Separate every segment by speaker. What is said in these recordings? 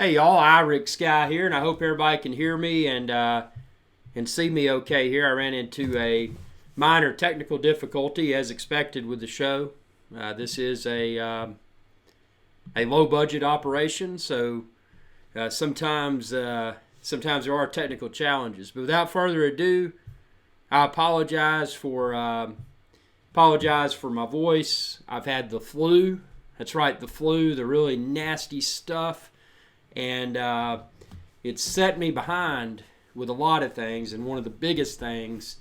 Speaker 1: Hey y'all, IrixGuy here, and I hope everybody can hear me and see me okay here. I ran into a minor technical difficulty as expected with the show. This is a low budget operation, so sometimes there are technical challenges. But without further ado, I apologize for my voice. I've had the flu. That's right, the flu, the really nasty stuff. And it's set me behind with a lot of things, and one of the biggest things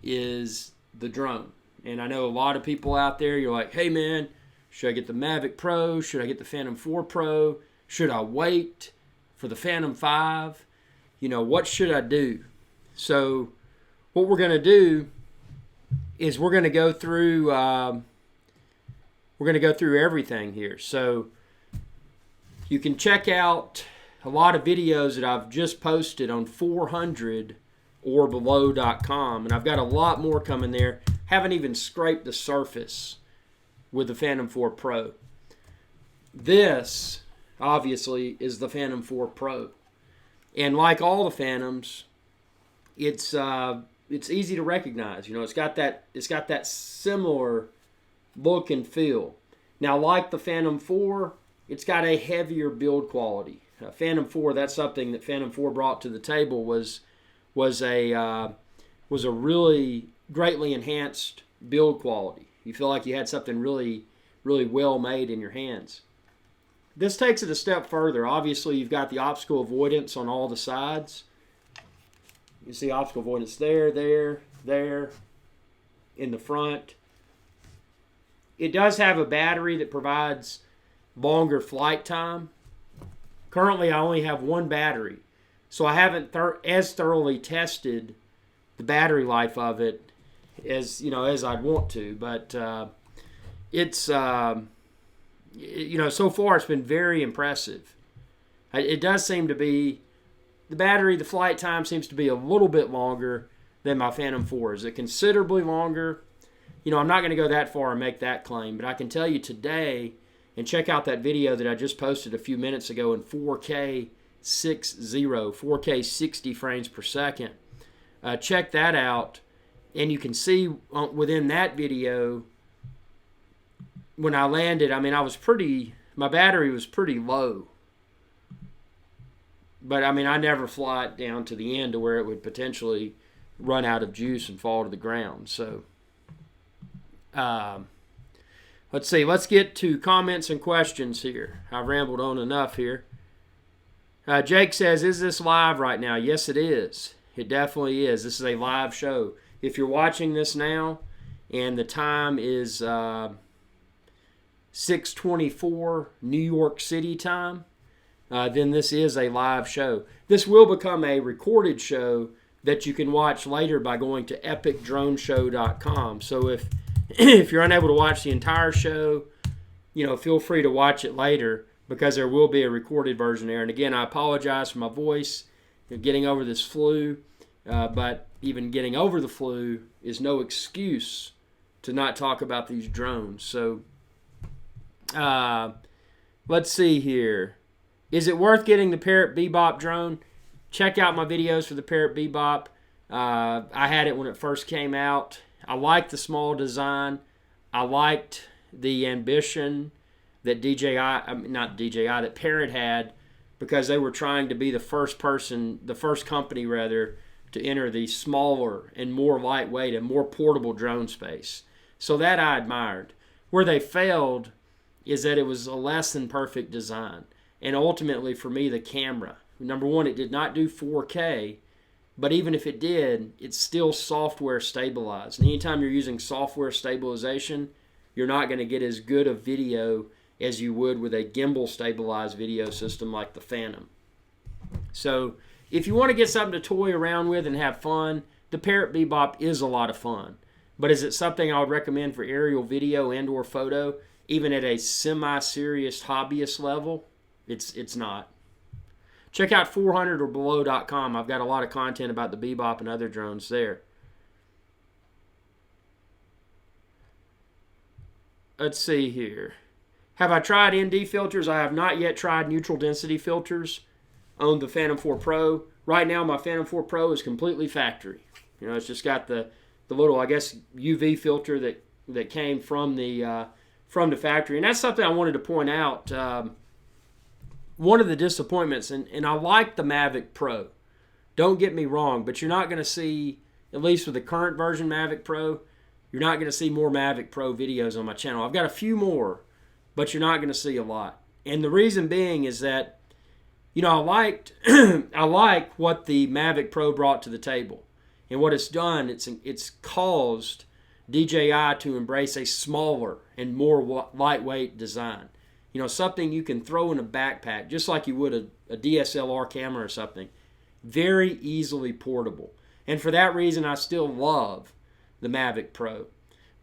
Speaker 1: is the drone. And I know a lot of people out there, you're like, hey man, should I get the Mavic Pro? Should I get the Phantom 4 Pro? Should I wait for the Phantom 5? What should I do? So what we're going to do is we're going to go through everything here. So you can check out a lot of videos that I've just posted on 400orbelow.com, and I've got a lot more coming there. Haven't even scraped the surface with the Phantom 4 Pro. This, obviously, is the Phantom 4 Pro. And like all the Phantoms, it's easy to recognize. It's got that similar look and feel. Now, like the Phantom 4, it's got a heavier build quality. Phantom 4, that's something that Phantom 4 brought to the table was a really greatly enhanced build quality. You feel like you had something really, really well made in your hands. This takes it a step further. Obviously, you've got the obstacle avoidance on all the sides. You see obstacle avoidance there, in the front. It does have a battery that provides longer flight time. Currently, I only have one battery, so I haven't as thoroughly tested the battery life of it as I'd want to. But it's so far it's been very impressive. It does seem to be the flight time seems to be a little bit longer than my Phantom 4. Is it considerably longer? I'm not going to go that far and make that claim, but I can tell you today. And check out that video that I just posted a few minutes ago in 4K 60 frames per second. Check that out, and you can see within that video when I landed. My battery was pretty low, but I never fly it down to the end to where it would potentially run out of juice and fall to the ground. So. Let's see. Let's get to comments and questions here. I've rambled on enough here. Jake says, is this live right now? Yes, it is. It definitely is. This is a live show. If you're watching this now and the time is 6:24 New York City time, then this is a live show. This will become a recorded show that you can watch later by going to epicdroneshow.com. So if you're unable to watch the entire show, feel free to watch it later because there will be a recorded version there. And again, I apologize for my voice, getting over this flu, but even getting over the flu is no excuse to not talk about these drones. So let's see here. Is it worth getting the Parrot Bebop drone? Check out my videos for the Parrot Bebop. I had it when it first came out. I liked the small design. I liked the ambition that that Parrot had, because they were trying to be the first company to enter the smaller and more lightweight and more portable drone space. So that I admired. Where they failed is that it was a less than perfect design. And ultimately for me, the camera. Number one, it did not do 4K. But even if it did, it's still software stabilized. And anytime you're using software stabilization, you're not going to get as good a video as you would with a gimbal stabilized video system like the Phantom. So if you want to get something to toy around with and have fun, the Parrot Bebop is a lot of fun. But is it something I would recommend for aerial video and or photo, even at a semi-serious hobbyist level? It's not. Check out 400orbelow.com. I've got a lot of content about the Bebop and other drones there. Let's see here. Have I tried ND filters? I have not yet tried neutral density filters on the Phantom 4 Pro. Right now, my Phantom 4 Pro is completely factory. It's just got the little, I guess, UV filter that came from the factory. And that's something I wanted to point out. One of the disappointments, and I like the Mavic Pro. Don't get me wrong, but you're not going to see, at least with the current version Mavic Pro, you're not going to see more Mavic Pro videos on my channel. I've got a few more, but you're not going to see a lot. And the reason being is that, I liked I like what the Mavic Pro brought to the table. And what it's done, it's caused DJI to embrace a smaller and more lightweight design. Something you can throw in a backpack, just like you would a DSLR camera or something. Very easily portable. And for that reason, I still love the Mavic Pro.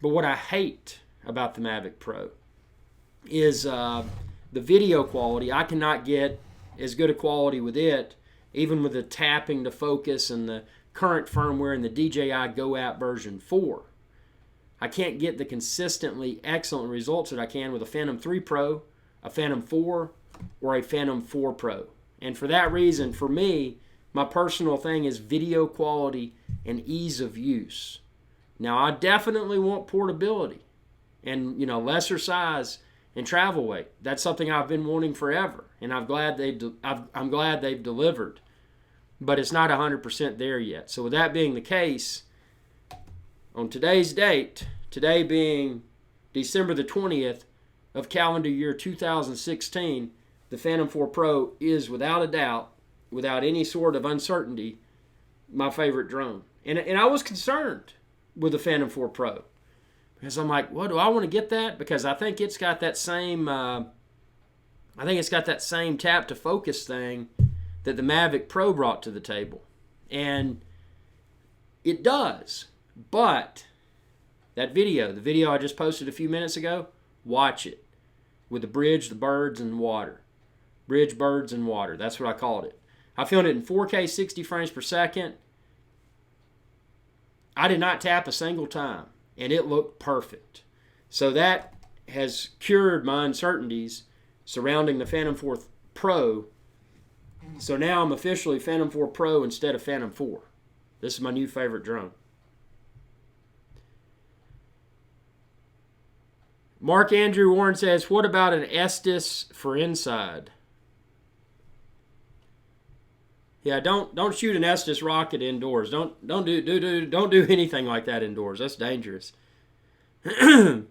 Speaker 1: But what I hate about the Mavic Pro is the video quality. I cannot get as good a quality with it, even with the tapping to focus and the current firmware in the DJI Go app version 4. I can't get the consistently excellent results that I can with a Phantom 3 Pro, a Phantom 4, or a Phantom 4 Pro. And for that reason, for me, my personal thing is video quality and ease of use. Now, I definitely want portability and, lesser size and travel weight. That's something I've been wanting forever, and I'm glad they've delivered. But it's not 100% there yet. So with that being the case, on today's date, today being December the 20th of calendar year 2016, the Phantom 4 Pro is without a doubt, without any sort of uncertainty, my favorite drone. And I was concerned with the Phantom 4 Pro because I'm like, well, do I want to get that? Because I think it's got that same tap to focus thing that the Mavic Pro brought to the table. And it does. But that video, the video I just posted a few minutes ago, watch it. With the bridge, the birds, and water. Bridge, birds, and water. That's what I called it. I filmed it in 4K 60 frames per second. I did not tap a single time, and it looked perfect. So that has cured my uncertainties surrounding the Phantom 4 Pro. So now I'm officially Phantom 4 Pro instead of Phantom 4. This is my new favorite drone. Mark Andrew Warren says, what about an Estes for inside? Yeah, don't shoot an Estes rocket indoors. Don't do anything like that indoors. That's dangerous. Stingray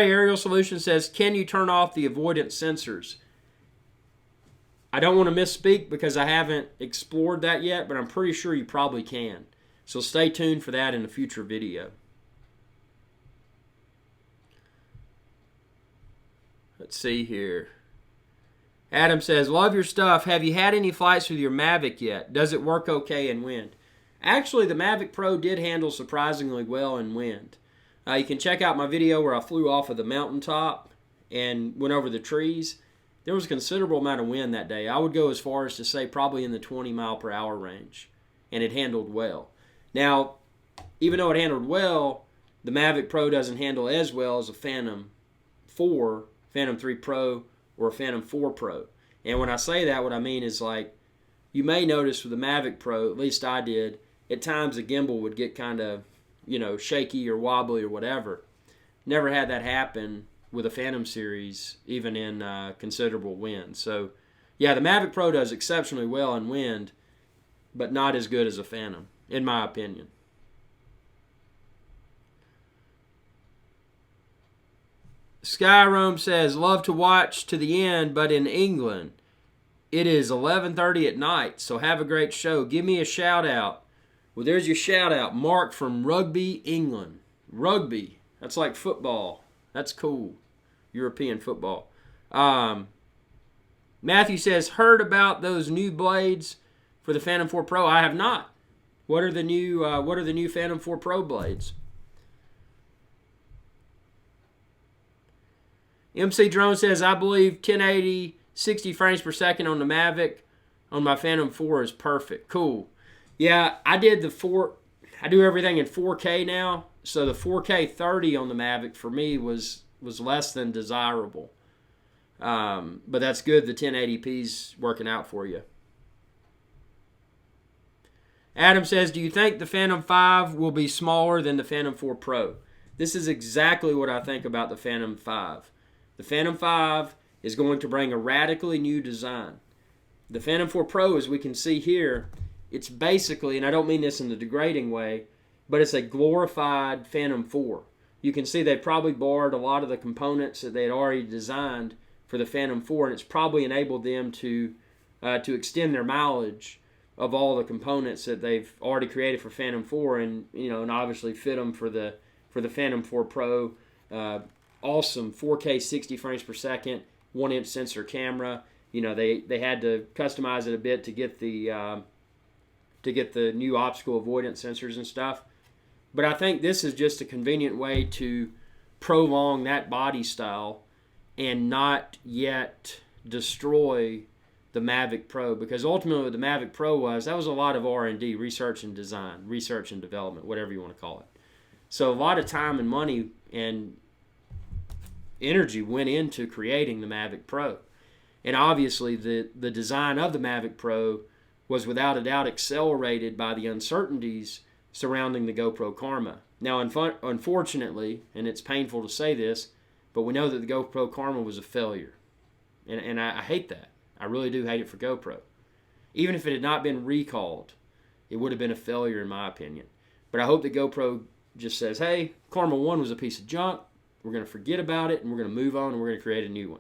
Speaker 1: Aerial Solution says, can you turn off the avoidance sensors? I don't want to misspeak because I haven't explored that yet, but I'm pretty sure you probably can. So stay tuned for that in a future video. Let's see here. Adam says, love your stuff. Have you had any flights with your Mavic yet? Does it work okay in wind? Actually, the Mavic Pro did handle surprisingly well in wind. You can check out my video where I flew off of the mountaintop and went over the trees. There was a considerable amount of wind that day. I would go as far as to say probably in the 20 mile per hour range. And it handled well. Now, even though it handled well, the Mavic Pro doesn't handle as well as a Phantom 4, Phantom 3 Pro, or a Phantom 4 Pro. And when I say that, what I mean is, like, you may notice with the Mavic Pro, at least I did, at times the gimbal would get kind of, shaky or wobbly or whatever. Never had that happen with a Phantom series, even in considerable wind. So, yeah, the Mavic Pro does exceptionally well in wind, but not as good as a Phantom, in my opinion. Skyroam says, love to watch to the end, but in England, it is 11:30 at night, so have a great show. Give me a shout out. Well, there's your shout out. Mark from Rugby, England. Rugby. That's like football. That's cool. European football. Matthew says, heard about those new blades for the Phantom 4 Pro? I have not. What are the new Phantom 4 Pro blades? MC Drone says, I believe 1080, 60 frames per second on the Mavic on my Phantom 4 is perfect. Cool. Yeah, I do everything in 4K now, so the 4K 30 on the Mavic for me was less than desirable. But that's good. The 1080p's working out for you. Adam says, do you think the Phantom 5 will be smaller than the Phantom 4 Pro? This is exactly what I think about the Phantom 5. The Phantom 5 is going to bring a radically new design. The Phantom 4 Pro, as we can see here, it's basically, and I don't mean this in a degrading way, but it's a glorified Phantom 4. You can see they probably borrowed a lot of the components that they had already designed for the Phantom 4, and it's probably enabled them to extend their mileage of all the components that they've already created for Phantom 4, and obviously fit them for the Phantom 4 Pro. Awesome 4K 60 frames per second, 1-inch sensor camera. They had to customize it a bit to get the new obstacle avoidance sensors and stuff. But I think this is just a convenient way to prolong that body style and not yet destroy the Mavic Pro, because ultimately what the Mavic Pro was a lot of R&D, research and design, research and development, whatever you want to call it. So a lot of time and money and energy went into creating the Mavic Pro. And obviously the design of the Mavic Pro was without a doubt accelerated by the uncertainties surrounding the GoPro Karma. Now, unfortunately, and it's painful to say this, but we know that the GoPro Karma was a failure. And I hate that. I really do hate it for GoPro. Even if it had not been recalled, it would have been a failure in my opinion. But I hope that GoPro just says, hey, Karma 1 was a piece of junk. We're going to forget about it, and we're going to move on, and we're going to create a new one.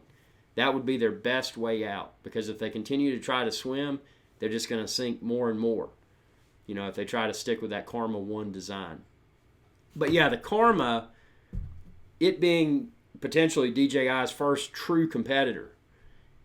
Speaker 1: That would be their best way out, because if they continue to try to swim, they're just going to sink more and more, if they try to stick with that Karma 1 design. But yeah, the Karma, it being potentially DJI's first true competitor,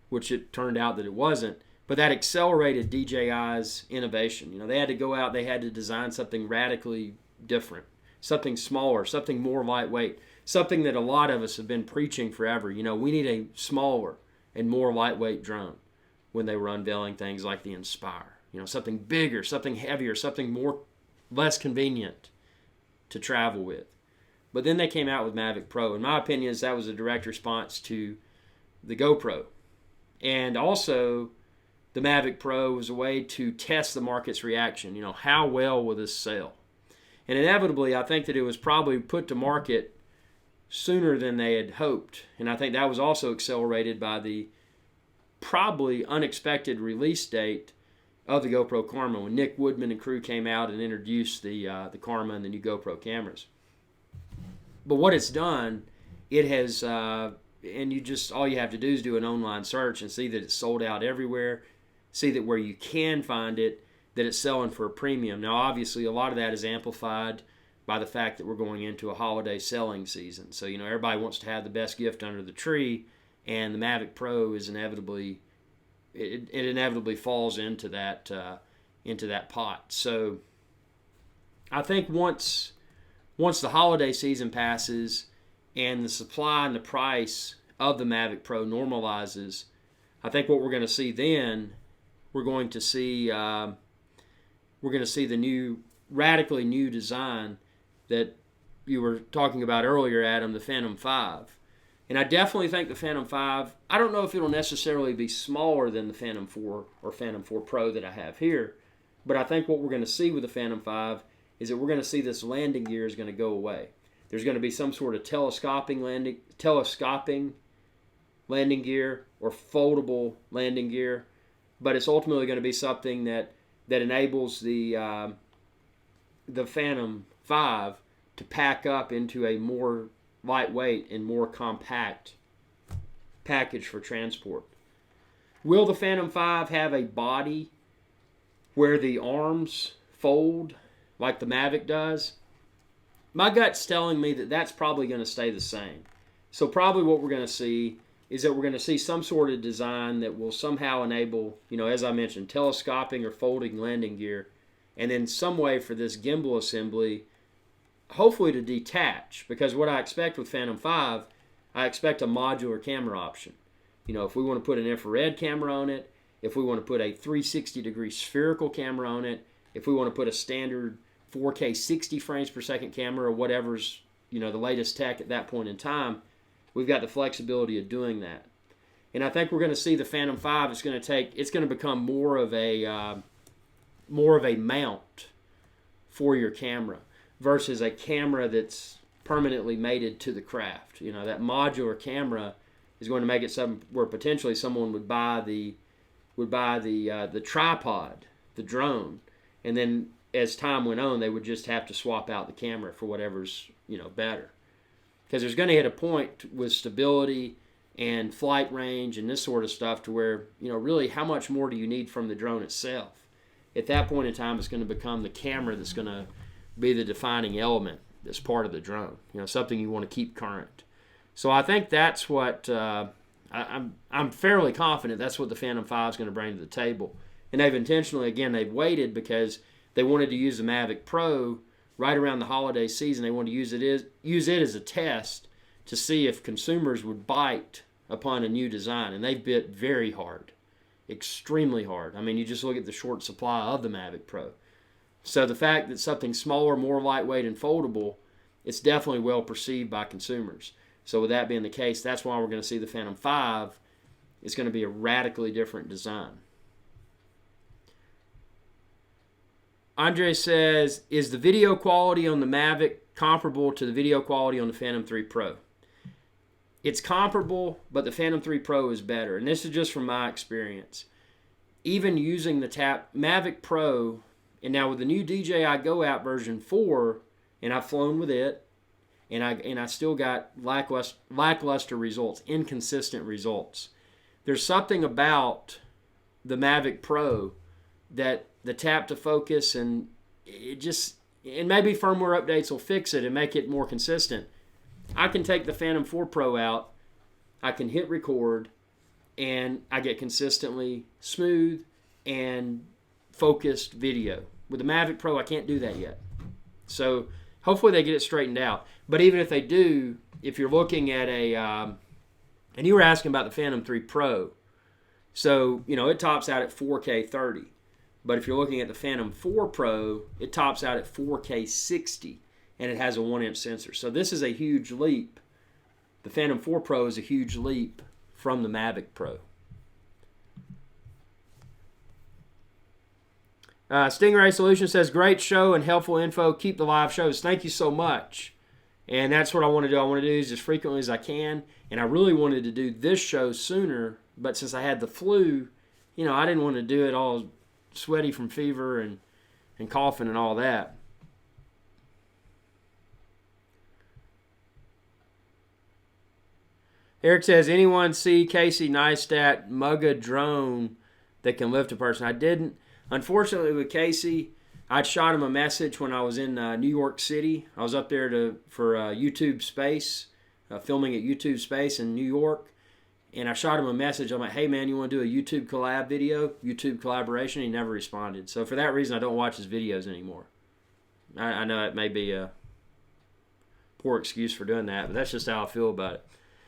Speaker 1: which it turned out that it wasn't, but that accelerated DJI's innovation. They had to go out, they had to design something radically different, something smaller, something more lightweight, something that a lot of us have been preaching forever. We need a smaller and more lightweight drone when they were unveiling things like the Inspire. Something bigger, something heavier, something less convenient to travel with. But then they came out with Mavic Pro. In my opinion, that was a direct response to the GoPro. And also, the Mavic Pro was a way to test the market's reaction. How well will this sell? And inevitably, I think that it was probably put to market sooner than they had hoped. And I think that was also accelerated by the probably unexpected release date of the GoPro Karma, when Nick Woodman and crew came out and introduced the Karma and the new GoPro cameras. But what it's done, it has, and all you have to do is do an online search and see that it's sold out everywhere, see that where you can find it, that it's selling for a premium. Now, obviously, a lot of that is amplified by the fact that we're going into a holiday selling season. So, everybody wants to have the best gift under the tree, and the Mavic Pro is inevitably falls into that pot. So, I think once the holiday season passes and the supply and the price of the Mavic Pro normalizes, I think what we're going to see then, we're going to see the new, radically new design that you were talking about earlier, Adam, the Phantom 5. And I definitely think the Phantom 5, I don't know if it'll necessarily be smaller than the Phantom 4 or Phantom 4 Pro that I have here, but I think what we're going to see with the Phantom 5 is that we're going to see this landing gear is going to go away. There's going to be some sort of telescoping landing gear or foldable landing gear, but it's ultimately going to be something that enables the Phantom 5 to pack up into a more lightweight and more compact package for transport. Will the Phantom 5 have a body where the arms fold like the Mavic does? My gut's telling me that that's probably going to stay the same. So probably what we're going to see is that we're going to see some sort of design that will somehow enable, as I mentioned, telescoping or folding landing gear, and then some way for this gimbal assembly hopefully to detach, because what I expect with Phantom 5, I expect a modular camera option. If we want to put an infrared camera on it, if we want to put a 360-degree spherical camera on it, if we want to put a standard 4K 60 frames per second camera or whatever's, the latest tech at that point in time, we've got the flexibility of doing that. And I think we're going to see the Phantom 5. It's going to become more of a mount for your camera versus a camera that's permanently mated to the craft. That modular camera is going to make it something where potentially someone would buy the tripod, the drone, and then as time went on, they would just have to swap out the camera for whatever's better. Because there's going to hit a point with stability and flight range and this sort of stuff to where really how much more do you need from the drone itself? At that point in time, it's going to become the camera that's going to be the defining element that's part of the drone. Something you want to keep current. So I think that's what I'm fairly confident that's what the Phantom 5 is going to bring to the table. And they've waited because they wanted to use the Mavic Pro right around the holiday season. They wanted to use it as a test to see if consumers would bite upon a new design. And they bit very hard, extremely hard. I mean, you just look at the short supply of the Mavic Pro. So the fact that something smaller, more lightweight, and foldable, it's definitely well perceived by consumers. So with that being the case, that's why we're going to see the Phantom 5. It's going to be a radically different design. Andre says, is the video quality on the Mavic comparable to the video quality on the Phantom 3 Pro? It's comparable, but the Phantom 3 Pro is better. And this is just from my experience. Even using the Mavic Pro, and now with the new DJI Go Out version 4, and I've flown with it, and I still got lackluster results, inconsistent results. There's something about the Mavic Pro that the tap to focus and maybe firmware updates will fix it and make it more consistent. I can take the Phantom 4 Pro out, I can hit record, and I get consistently smooth and focused video. With the Mavic Pro, I can't do that yet. So hopefully they get it straightened out. But even if they do, if you're looking at and you were asking about the Phantom 3 Pro, so it tops out at 4K 30. But if you're looking at the Phantom 4 Pro, it tops out at 4K 60, and it has a 1-inch sensor. So this is a huge leap. The Phantom 4 Pro is a huge leap from the Mavic Pro. Stingray Solution says, great show and helpful info. Keep the live shows. Thank you so much. And that's what I want to do. I want to do these as frequently as I can. And I really wanted to do this show sooner, but since I had the flu, I didn't want to do it all sweaty from fever and coughing and all that. Eric says, anyone see Casey Neistat Mugga drone that can lift a person? I didn't. Unfortunately, with Casey, I'd shot him a message when I was in New York City. I was up there for YouTube Space, filming at YouTube Space in New York. And I shot him a message. I'm like, hey, man, you want to do a YouTube collab video, YouTube collaboration? He never responded. So for that reason, I don't watch his videos anymore. I know that may be a poor excuse for doing that, but that's just how I feel about it.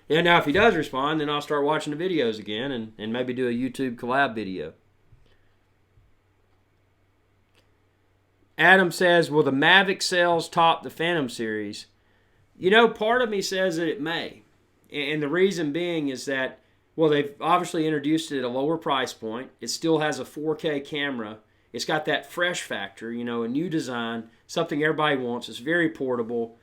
Speaker 1: Yeah, now if he does respond, then I'll start watching the videos again and maybe do a YouTube collab video. Adam says, will the Mavic sales top the Phantom series? Part of me says that it may. And the reason being is that, well, they've obviously introduced it at a lower price point. It still has a 4K camera. It's got that fresh factor, a new design, something everybody wants. It's very portable.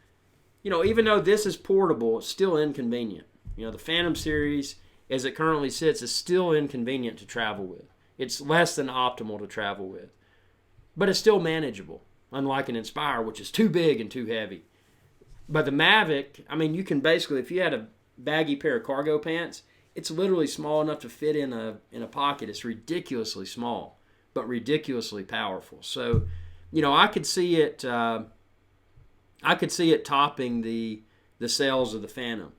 Speaker 1: Even though this is portable, it's still inconvenient. The Phantom series, as it currently sits, is still inconvenient to travel with. It's less than optimal to travel with. But it's still manageable, unlike an Inspire, which is too big and too heavy. But the Mavic, you can basically, if you had a baggy pair of cargo pants, it's literally small enough to fit in a pocket. It's ridiculously small, but ridiculously powerful. So, I could see it topping the sales of the Phantom.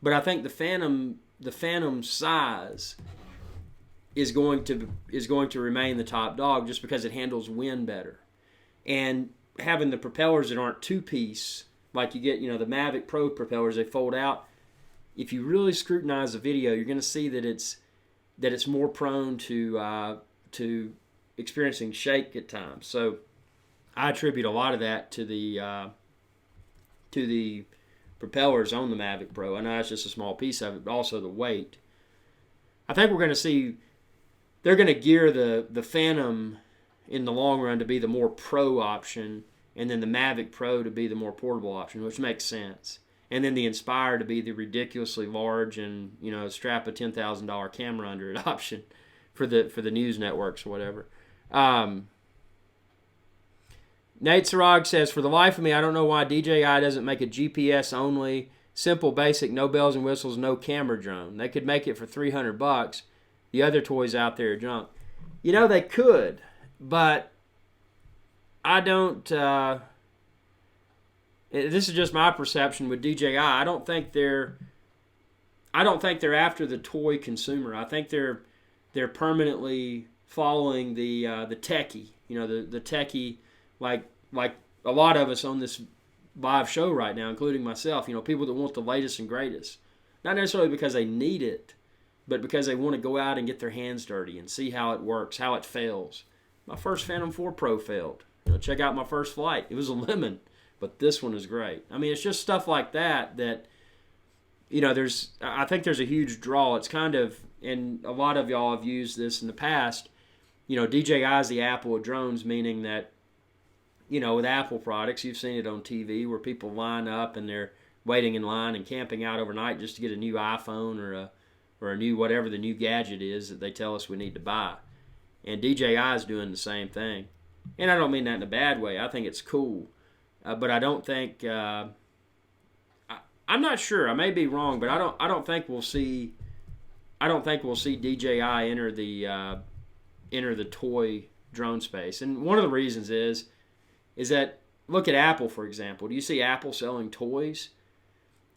Speaker 1: But I think the Phantom size is going to remain the top dog just because it handles wind better. And having the propellers that aren't two-piece, like you get, the Mavic Pro propellers, they fold out. If you really scrutinize the video, you're going to see that it's more prone to experiencing shake at times. So I attribute a lot of that to the propellers on the Mavic Pro. I know that's just a small piece of it, but also the weight. I think we're going to see they're going to gear the Phantom in the long run to be the more pro option, and then the Mavic Pro to be the more portable option, which makes sense. And then the Inspire to be the ridiculously large and, you know, strap a $10,000 camera under it option for the news networks or whatever. Nate Sarag says, for the life of me, I don't know why DJI doesn't make a GPS only, simple, basic, no bells and whistles, no camera drone. They could make it for $300. The other toys out there are junk. You know, they could, but I don't. This is just my perception with DJI. I don't think they're after the toy consumer. I think they're permanently following the techie. You know, the techie, like a lot of us on this live show right now, including myself. You know, people that want the latest and greatest, not necessarily because they need it, but because they want to go out and get their hands dirty and see how it works, how it fails. My first Phantom 4 Pro failed. You know, check out my first flight. It was a lemon, but this one is great. I mean, it's just stuff like that, you know, I think there's a huge draw. It's kind of, and a lot of y'all have used this in the past, you know, DJI is the Apple of drones, meaning that, you know, with Apple products, you've seen it on TV where people line up and they're waiting in line and camping out overnight just to get a new iPhone or a new whatever the new gadget is that they tell us we need to buy. And DJI is doing the same thing. And I don't mean that in a bad way. I think it's cool. But I don't think I'm not sure. I may be wrong, but I don't think we'll see DJI enter the toy drone space. And one of the reasons is that, look at Apple, for example. Do you see Apple selling toys?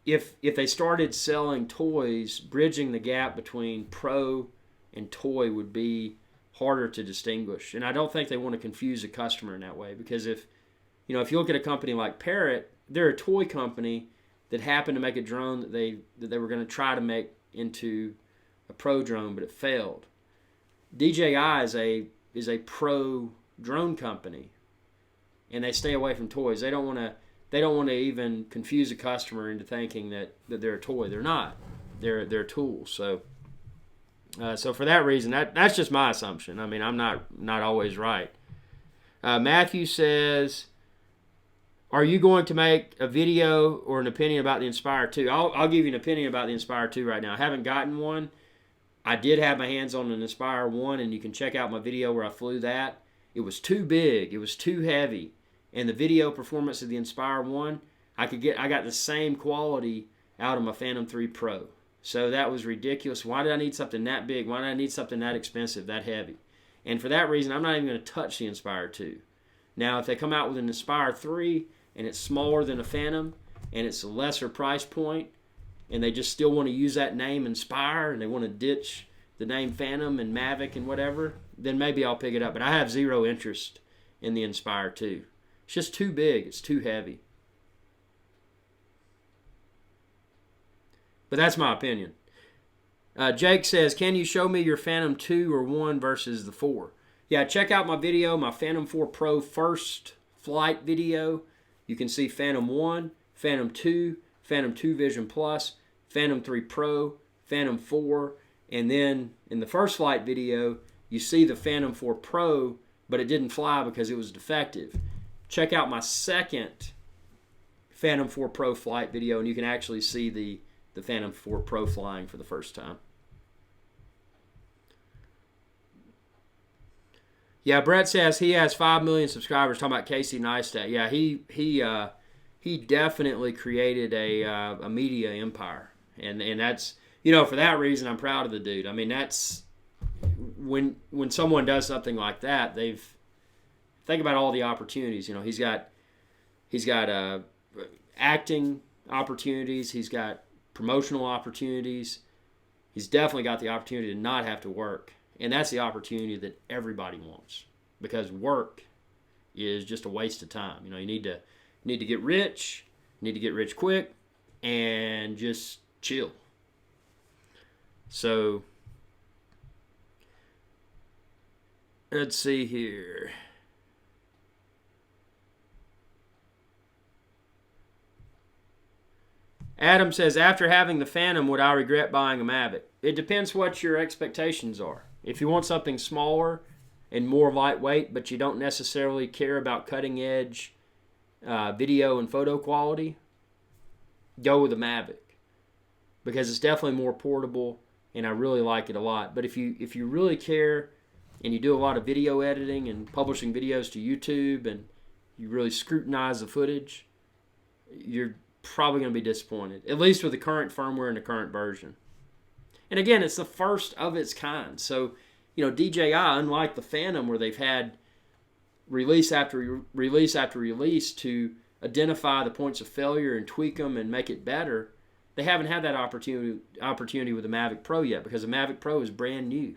Speaker 1: If they started selling toys, bridging the gap between pro and toy would be harder to distinguish. And I don't think they want to confuse a customer in that way, because if you look at a company like Parrot, they're a toy company that happened to make a drone that they were going to try to make into a pro drone, but it failed. DJI is a pro drone company, and they stay away from toys. They don't want to even confuse a customer into thinking that they're a toy. They're not. They're tools. So for that reason, that's just my assumption. I mean, I'm not always right. Matthew says, are you going to make a video or an opinion about the Inspire 2? I'll give you an opinion about the Inspire 2 right now. I haven't gotten one. I did have my hands on an Inspire 1, and you can check out my video where I flew that. It was too big. It was too heavy. And the video performance of the Inspire 1, I got the same quality out of my Phantom 3 Pro. So that was ridiculous. Why did I need something that big? Why did I need something that expensive, that heavy? And for that reason, I'm not even going to touch the Inspire 2. Now, if they come out with an Inspire 3 and it's smaller than a Phantom and it's a lesser price point, and they just still want to use that name Inspire and they want to ditch the name Phantom and Mavic and whatever, then maybe I'll pick it up. But I have zero interest in the Inspire 2. It's just too big. It's too heavy. But that's my opinion. Jake says, can you show me your Phantom 2 or 1 versus the 4? Yeah, check out my video, my Phantom 4 Pro first flight video. You can see Phantom 1, Phantom 2, Phantom 2 Vision Plus, Phantom 3 Pro, Phantom 4, and then in the first flight video, you see the Phantom 4 Pro, but it didn't fly because it was defective. Check out my second Phantom 4 Pro flight video, and you can actually see the Phantom 4 Pro flying for the first time. Yeah, Brett says he has 5 million subscribers. Talking about Casey Neistat. Yeah, he definitely created a media empire, and that's, for that reason I'm proud of the dude. I mean, that's when someone does something like that, think about all the opportunities. He's got acting opportunities. He's got promotional opportunities. He's definitely got the opportunity to not have to work. And that's the opportunity that everybody wants, because work is just a waste of time. You need to get rich, you need to get rich quick, and just chill. So let's see here. Adam says, after having the Phantom, would I regret buying a Mavic? It depends what your expectations are. If you want something smaller and more lightweight, but you don't necessarily care about cutting edge video and photo quality, go with a Mavic, because it's definitely more portable and I really like it a lot. But if you really care and you do a lot of video editing and publishing videos to YouTube and you really scrutinize the footage, you're probably going to be disappointed, at least with the current firmware and the current version. And again, it's the first of its kind. So, DJI, unlike the Phantom, where they've had release after release to identify the points of failure and tweak them and make it better, they haven't had that opportunity with the Mavic Pro yet, because the Mavic Pro is brand new.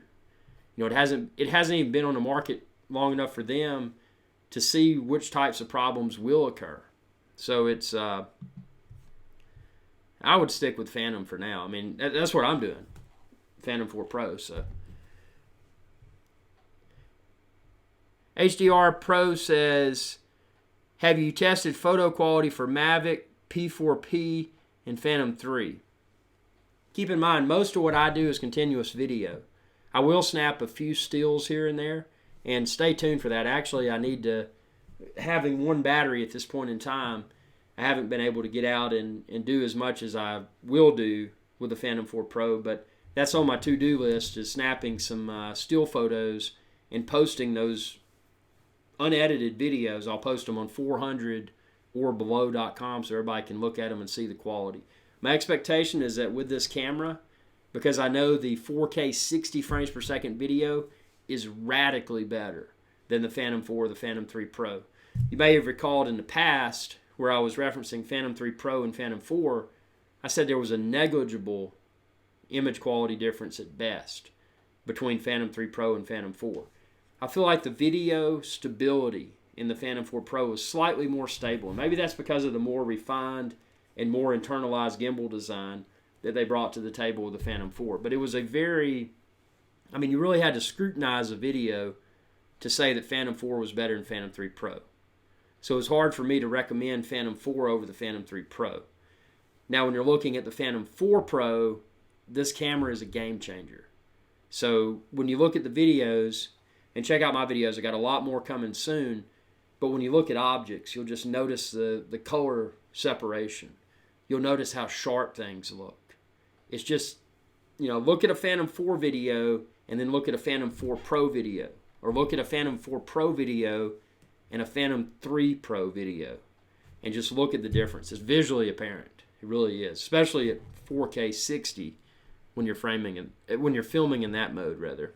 Speaker 1: It hasn't even been on the market long enough for them to see which types of problems will occur. So it's I would stick with Phantom for now. I mean, that's what I'm doing. Phantom 4 Pro. So HDR Pro says, have you tested photo quality for Mavic, P4P, and Phantom 3? Keep in mind, most of what I do is continuous video. I will snap a few stills here and there, and stay tuned for that. Actually, I need to, having one battery at this point in time, I haven't been able to get out and do as much as I will do with the Phantom 4 Pro, but that's on my to-do list, is snapping some still photos and posting those unedited videos. I'll post them on 400orbelow.com so everybody can look at them and see the quality. My expectation is that with this camera, because I know the 4K 60 frames per second video is radically better than the Phantom 4 or the Phantom 3 Pro. You may have recalled in the past where I was referencing Phantom 3 Pro and Phantom 4, I said there was a negligible image quality difference at best between Phantom 3 Pro and Phantom 4. I feel like the video stability in the Phantom 4 Pro is slightly more stable. And maybe that's because of the more refined and more internalized gimbal design that they brought to the table with the Phantom 4. But it was you really had to scrutinize a video to say that Phantom 4 was better than Phantom 3 Pro. So it was hard for me to recommend Phantom 4 over the Phantom 3 Pro. Now, when you're looking at the Phantom 4 Pro, this camera is a game changer. So when you look at the videos, and check out my videos, I got a lot more coming soon, but when you look at objects, you'll just notice the color separation. You'll notice how sharp things look. It's just, look at a Phantom 4 video and then look at a Phantom 4 Pro video, or look at a Phantom 4 Pro video and a Phantom 3 Pro video, and just look at the difference. It's visually apparent. It really is, especially at 4K 60 when you're filming in that mode, rather.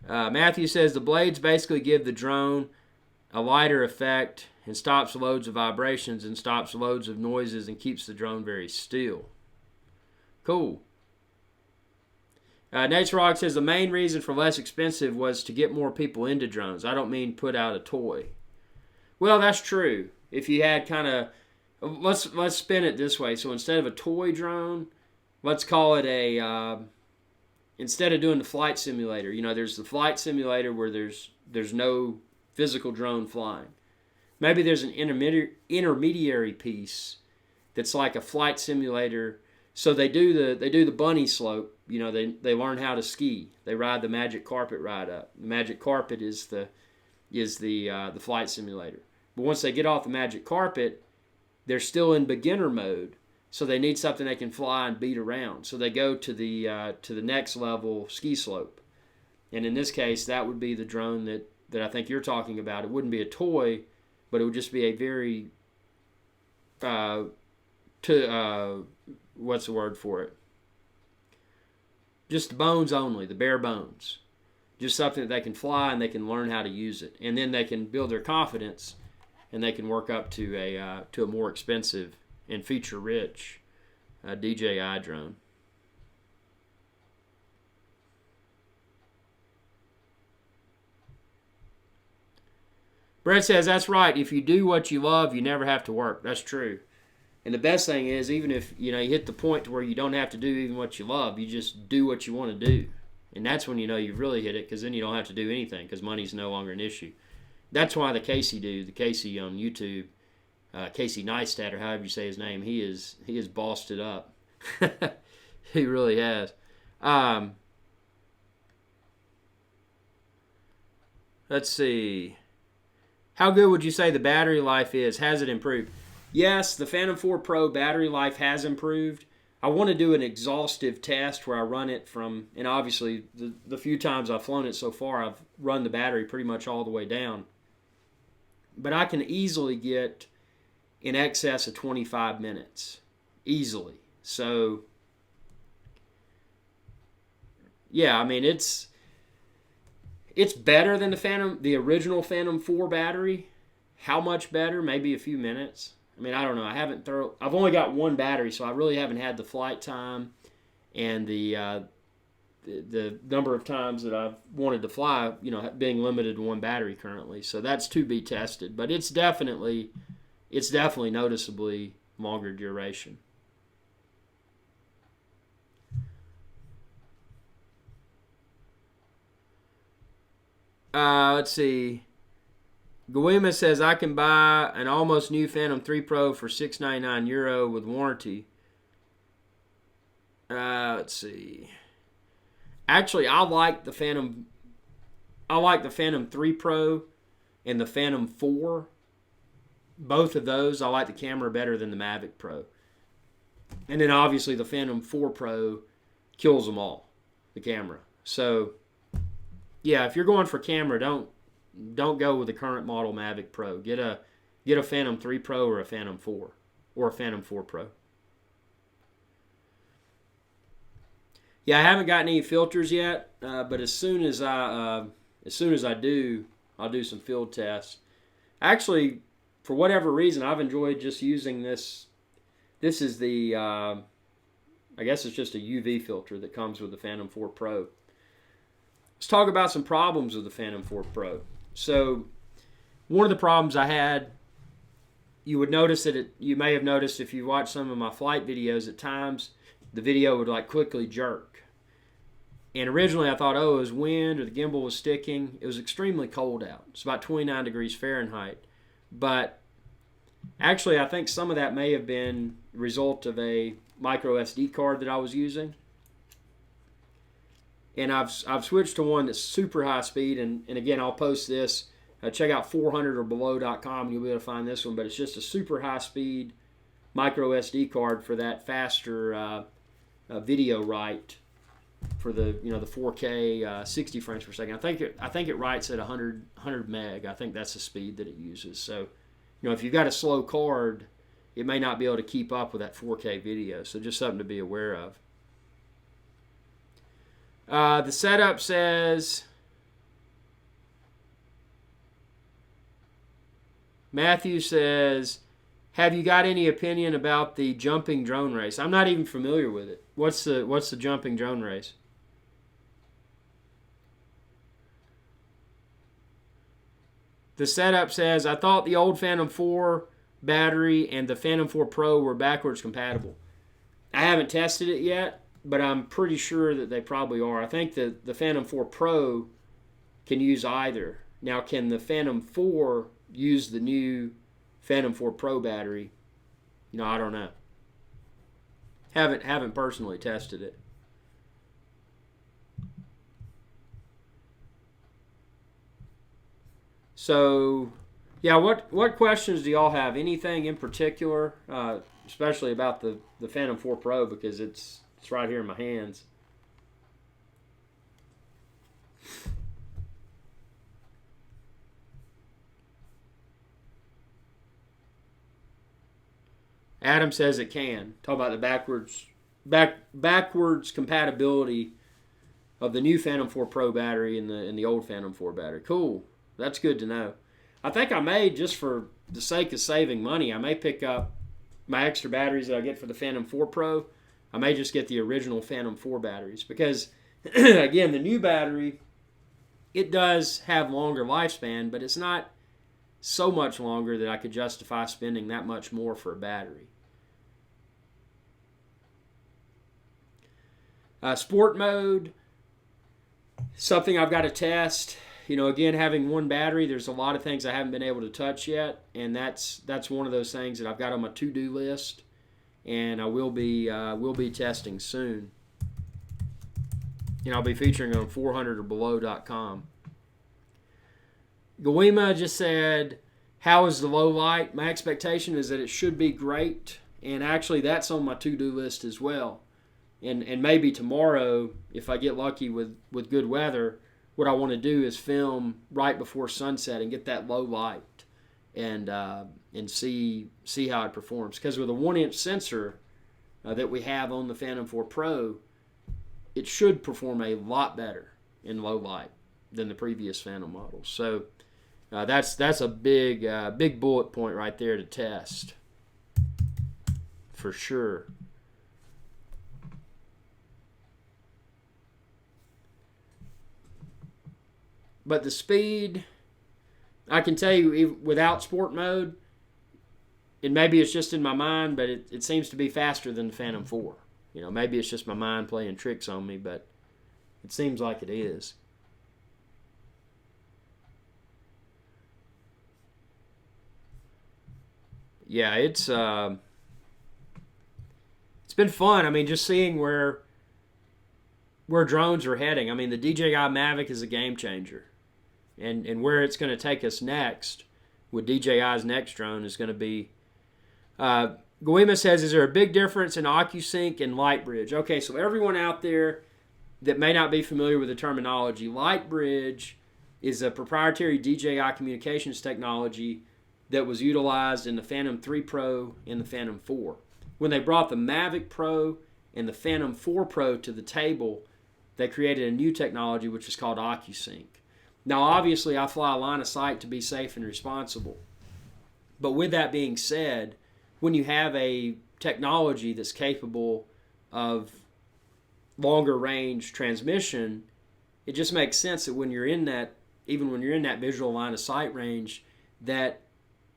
Speaker 1: Matthew says the blades basically give the drone a lighter effect and stops loads of vibrations and stops loads of noises and keeps the drone very still. Cool. Nature Rock says the main reason for less expensive was to get more people into drones. I don't mean put out a toy. Well, that's true. If you had kind of, let's spin it this way. So instead of a toy drone, let's call it instead of doing the flight simulator, there's the flight simulator where there's no physical drone flying. Maybe there's an intermediary piece that's like a flight simulator. So they do the bunny slope. They learn how to ski. They ride the magic carpet ride up. The magic carpet is the flight simulator. But once they get off the magic carpet, they're still in beginner mode. So they need something they can fly and beat around. So they go to the next level ski slope. And in this case, that would be the drone that I think you're talking about. It wouldn't be a toy, but it would just be a very what's the word for it? Just the bones only, the bare bones. Just something that they can fly and they can learn how to use it. And then they can build their confidence and they can work up to a more expensive and feature-rich DJI drone. Brett says, that's right. If you do what you love, you never have to work. That's true. And the best thing is, even if you hit the point to where you don't have to do even what you love, you just do what you want to do. And that's when you've really hit it, because then you don't have to do anything, because money's no longer an issue. That's why the Casey on YouTube, Casey Neistat, or however you say his name, he is bossed it up. He really has. Let's see. How good would you say the battery life is? Has it improved? Yes, the Phantom 4 Pro battery life has improved. I want to do an exhaustive test where I run it from, and obviously the few times I've flown it so far, I've run the battery pretty much all the way down. But I can easily get in excess of 25 minutes. Easily. So, yeah, I mean, it's better than the original Phantom 4 battery. How much better? Maybe a few minutes. I mean, I don't know. I've only got one battery, so I really haven't had the flight time and the number of times that I've wanted to fly, being limited to one battery currently. So that's to be tested, but it's definitely noticeably longer duration. Let's see. Guima says, I can buy an almost new Phantom 3 Pro for €699 with warranty. Let's see. Actually, I like the Phantom 3 Pro and the Phantom 4. Both of those, I like the camera better than the Mavic Pro. And then obviously the Phantom 4 Pro kills them all, the camera. So, yeah, if you're going for camera, don't go with the current model Mavic Pro. Get a Phantom 3 Pro or a Phantom 4 or a Phantom 4 Pro. Yeah, I haven't gotten any filters yet, but as soon as I do, I'll do some field tests. Actually, for whatever reason, I've enjoyed just using this. This is the, I guess it's just a UV filter that comes with the Phantom 4 Pro. Let's talk about some problems with the Phantom 4 Pro. So, one of the problems I had, you may have noticed if you watch some of my flight videos, at times the video would like quickly jerk. And originally I thought, it was wind or the gimbal was sticking. It was extremely cold out. It's about 29 degrees Fahrenheit. But actually, I think some of that may have been the result of a micro SD card that I was using. And I've switched to one that's super high speed, and again, I'll post this. Check out 400orbelow.com, and you'll be able to find this one. But it's just a super high speed micro SD card for that faster video write for the 4K 60 frames per second. I think it writes at 100 meg. I think that's the speed that it uses. So, if you've got a slow card, it may not be able to keep up with that 4K video. So just something to be aware of. The setup says, Matthew says, have you got any opinion about the jumping drone race? I'm not even familiar with it. What's the jumping drone race? The setup says, I thought the old Phantom 4 battery and the Phantom 4 Pro were backwards compatible. I haven't tested it yet, but I'm pretty sure that they probably are. I think that the Phantom 4 Pro can use either. Now, can the Phantom 4 use the new Phantom 4 Pro battery? I don't know. Haven't personally tested it. So, yeah, what questions do y'all have? Anything in particular, especially about the Phantom 4 Pro, because it's right here in my hands. Adam says it can. Talk about the backwards compatibility of the new Phantom 4 Pro battery and the old Phantom 4 battery. Cool. That's good to know. I think I may, just for the sake of saving money, I may pick up my extra batteries that I get for the Phantom 4 Pro. I may just get the original Phantom 4 batteries because, again, the new battery, it does have longer lifespan, but it's not so much longer that I could justify spending that much more for a battery. Sport mode, something I've got to test. again, having one battery, there's a lot of things I haven't been able to touch yet, and that's one of those things that I've got on my to-do list, and I will be testing soon. And I'll be featuring on 400orbelow.com. Goima just said, how is the low light? My expectation is that it should be great, and actually that's on my to-do list as well. And maybe tomorrow, if I get lucky with good weather, what I want to do is film right before sunset and get that low light and see how it performs. Because with a 1-inch sensor that we have on the Phantom 4 Pro, it should perform a lot better in low light than the previous Phantom models. So that's a big bullet point right there to test for sure. But the speed, I can tell you, without sport mode, and maybe it's just in my mind, but it seems to be faster than the Phantom 4. Maybe it's just my mind playing tricks on me, but it seems like it is. Yeah, it's been fun. I mean, just seeing where drones are heading. I mean, the DJI Mavic is a game changer. And where it's going to take us next with DJI's next drone is going to be... Goima says, is there a big difference in OcuSync and Lightbridge? Okay, so everyone out there that may not be familiar with the terminology, Lightbridge is a proprietary DJI communications technology that was utilized in the Phantom 3 Pro and the Phantom 4. When they brought the Mavic Pro and the Phantom 4 Pro to the table, they created a new technology which is called OcuSync. Now, obviously, I fly a line of sight to be safe and responsible. But with that being said, when you have a technology that's capable of longer range transmission, it just makes sense that when you're in that, even when you're in that visual line of sight range, that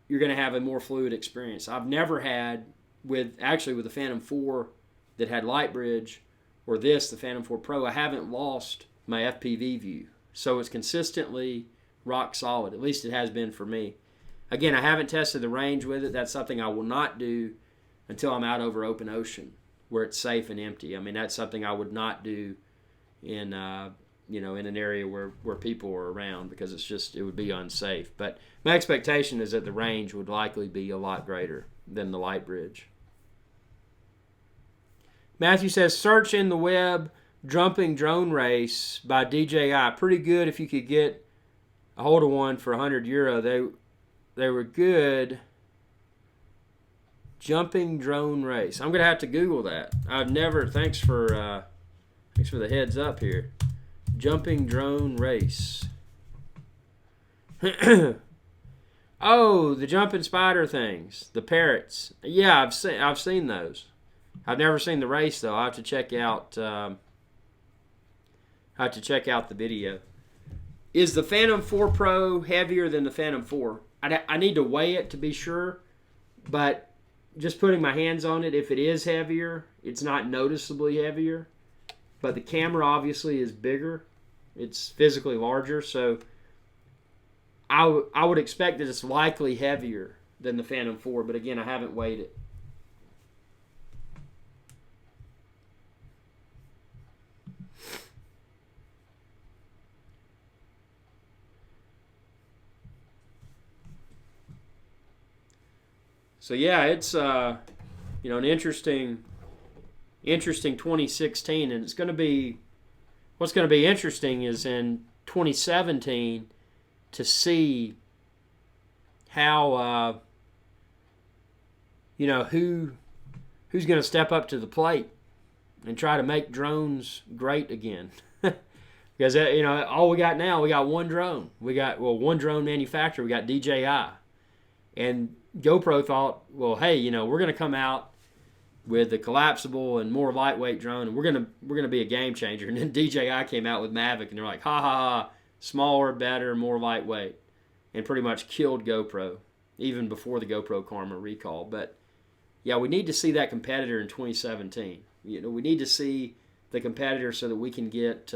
Speaker 1: you're going to have a more fluid experience. I've never had, with the Phantom 4 that had Lightbridge, or the Phantom 4 Pro, I haven't lost my FPV view. So it's consistently rock solid. At least it has been for me. Again, I haven't tested the range with it. That's something I will not do until I'm out over open ocean where it's safe and empty. I mean, that's something I would not do in in an area where people are around, because it would be unsafe. But my expectation is that the range would likely be a lot greater than the Lightbridge. Matthew says, search in the web Jumping Drone Race by DJI. Pretty good if you could get a hold of one for €100. They were good. Jumping Drone Race. I'm gonna have to Google that. I've never. Thanks for the heads up here. Jumping Drone Race. Oh, the jumping spider things, the parrots. Yeah, I've seen those. I've never seen the race though. I have to check out. The video. Is the Phantom 4 Pro heavier than the Phantom 4? I need to weigh it to be sure, but just putting my hands on it, if it is heavier, it's not noticeably heavier. But the camera obviously is bigger. It's physically larger, so I would expect that it's likely heavier than the Phantom 4, but again, I haven't weighed it. So yeah, it's an interesting 2016, and it's going to be, what's going to be interesting is in 2017 to see how who's going to step up to the plate and try to make drones great again. Because all we got now, we got one drone. One drone manufacturer. We got DJI, and GoPro thought, well, hey, we're going to come out with a collapsible and more lightweight drone, and we're gonna be a game changer. And then DJI came out with Mavic, and they're like, ha ha ha, smaller, better, more lightweight, and pretty much killed GoPro even before the GoPro Karma recall. But yeah, we need to see that competitor in 2017. We need to see the competitor so that we can get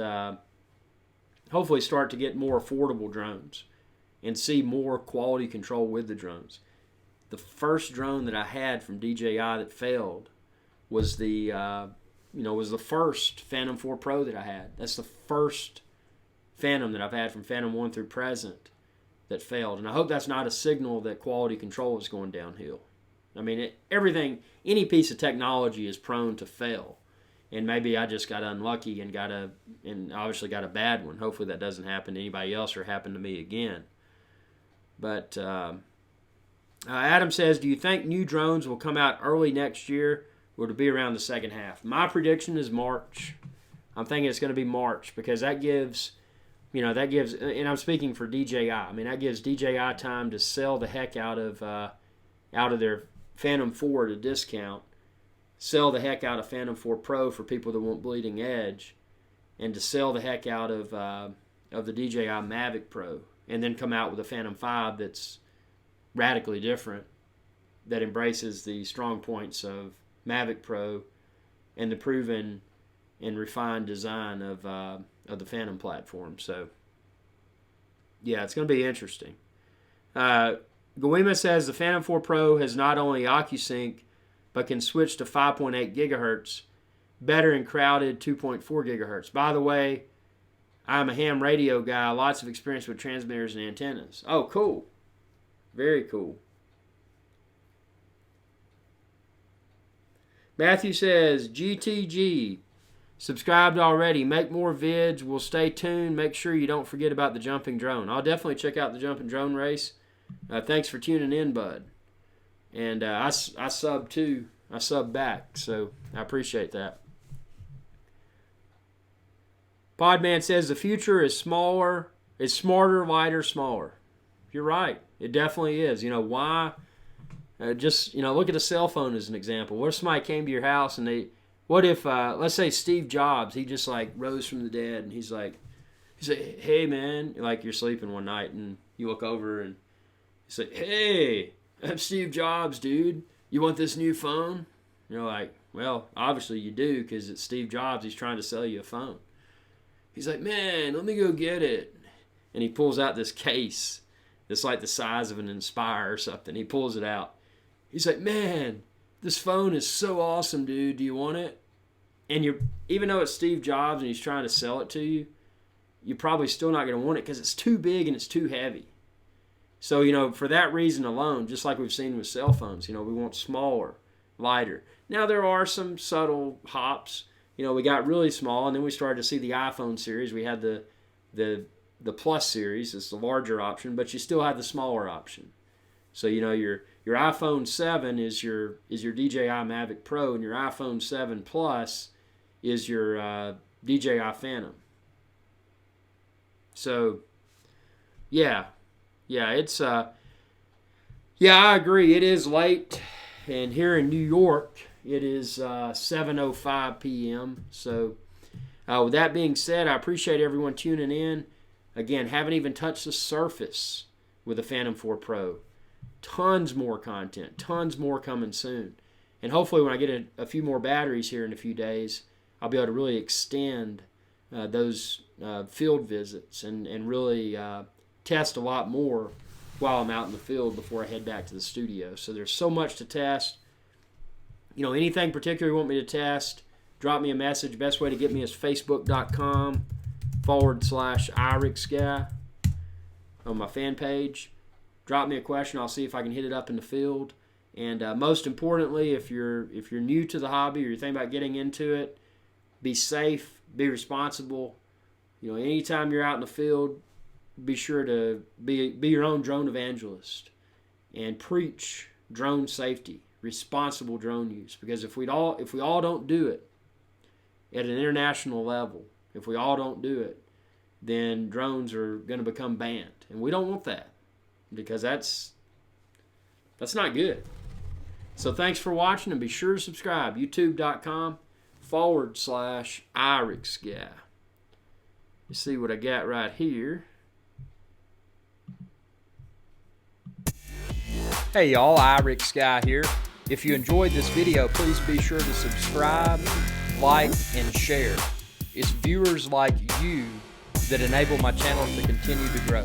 Speaker 1: hopefully start to get more affordable drones and see more quality control with the drones. The first drone that I had from DJI that failed was the first Phantom 4 Pro that I had. That's the first Phantom that I've had from Phantom 1 through present that failed. And I hope that's not a signal that quality control is going downhill. I mean, any piece of technology is prone to fail. And maybe I just got unlucky and obviously got a bad one. Hopefully that doesn't happen to anybody else or happen to me again. But Adam says, do you think new drones will come out early next year or to be around the second half? My prediction is March. I'm thinking it's going to be March because that gives, and I'm speaking for DJI. I mean, that gives DJI time to sell the heck out of their Phantom 4 at a discount, sell the heck out of Phantom 4 Pro for people that want bleeding edge, and to sell the heck out of the DJI Mavic Pro, and then come out with a Phantom 5 that's radically different, that embraces the strong points of Mavic Pro and the proven and refined design of the Phantom platform. So, yeah, it's going to be interesting. Goima says the Phantom 4 Pro has not only OcuSync, but can switch to 5.8 gigahertz, better in crowded 2.4 gigahertz. By the way, I'm a ham radio guy, lots of experience with transmitters and antennas. Oh, cool. Very cool. Matthew says, GTG, subscribed already. Make more vids. We'll stay tuned. Make sure you don't forget about the jumping drone. I'll definitely check out the jumping drone race. Thanks for tuning in, bud. And I subbed too. I subbed back, so I appreciate that. Podman says the future is smaller, it's smarter, lighter, smaller. You're right. It definitely is. Why? Look at a cell phone as an example. What if somebody came to your house and what if, let's say Steve Jobs, he just like rose from the dead and he's like, hey man, like you're sleeping one night and you look over and he's like, hey, I'm Steve Jobs, dude. You want this new phone? You're like, well, obviously you do because it's Steve Jobs. He's trying to sell you a phone. He's like, man, let me go get it. And he pulls out this case that's like the size of an Inspire or something. He pulls it out. He's like, man, this phone is so awesome, dude. Do you want it? And even though it's Steve Jobs and he's trying to sell it to you, you're probably still not going to want it because it's too big and it's too heavy. So, for that reason alone, just like we've seen with cell phones, we want smaller, lighter. Now, there are some subtle hops. We got really small, and then we started to see the iPhone series. We had the Plus series. It's the larger option, but you still have the smaller option. So, your iPhone 7 is your DJI Mavic Pro, and your iPhone 7 Plus is your DJI Phantom. So, yeah, it's I agree. It is late, and here in New York, it is 7:05 p.m. So, with that being said, I appreciate everyone tuning in. Again, haven't even touched the surface with the Phantom 4 Pro. Tons more content, tons more coming soon. And hopefully when I get a few more batteries here in a few days, I'll be able to really extend those field visits and really test a lot more while I'm out in the field before I head back to the studio. So there's so much to test. Anything particular you want me to test, drop me a message. Best way to get me is facebook.com/IrixGuy on my fan page. Drop me a question. I'll see if I can hit it up in the field. And most importantly, if you're new to the hobby or you're thinking about getting into it, be safe, be responsible. Anytime you're out in the field, be sure to be your own drone evangelist and preach drone safety, responsible drone use. Because if we all don't do it at an international level, if we all don't do it, then drones are going to become banned, and we don't want that because that's not good. So thanks for watching, and be sure to subscribe. YouTube.com/IrixGuy. You see what I got right here. Hey y'all, IrixGuy here. If you enjoyed this video, please be sure to subscribe, like, and share. It's viewers like you that enable my channel to continue to grow.